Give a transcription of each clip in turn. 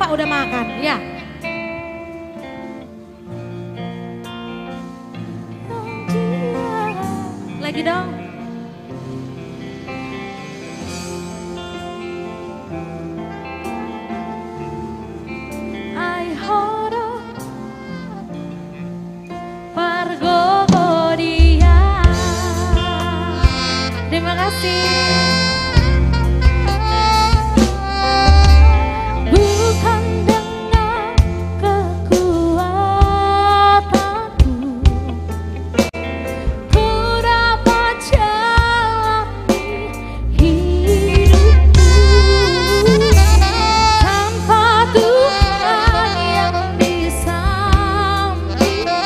Bapak udah makan, ya. Lagi dong. I horo Pargo dia. Terima kasih. Bukan dengan kekuatanku ku dapat jalani hidupku tanpa Tuhan yang di sampingku.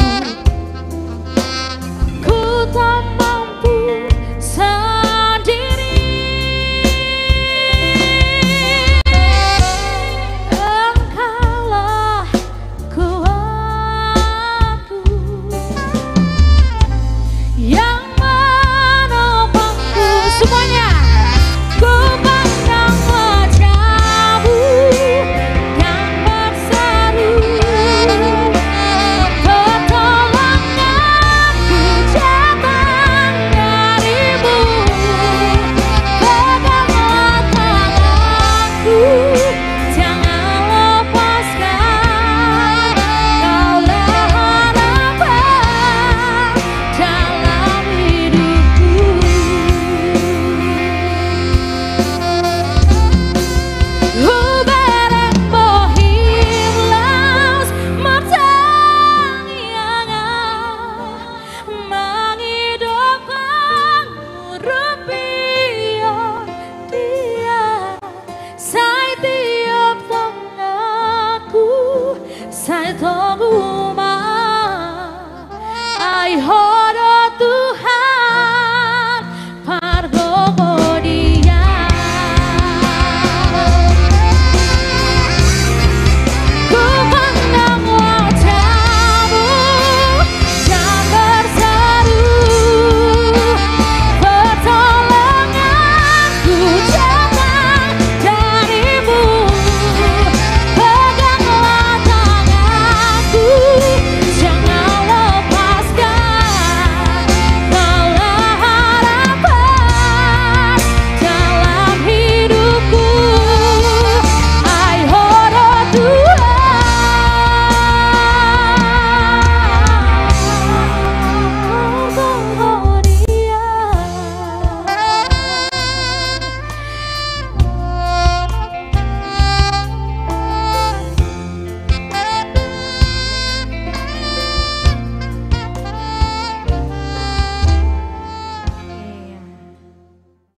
Ku tak mampu sendiri. Engkaulah kuatku yang menopangku. Semuanya, ku pandang wajahmu yang berseru, pertolonganku datang darimu. Peganglah tanganku, jangan lepaskan. Kaulah harapan dalam hidupku. Hubereng bohimlas matang yang menghidupkan rupiah dia. Sai tiup tanganku, sai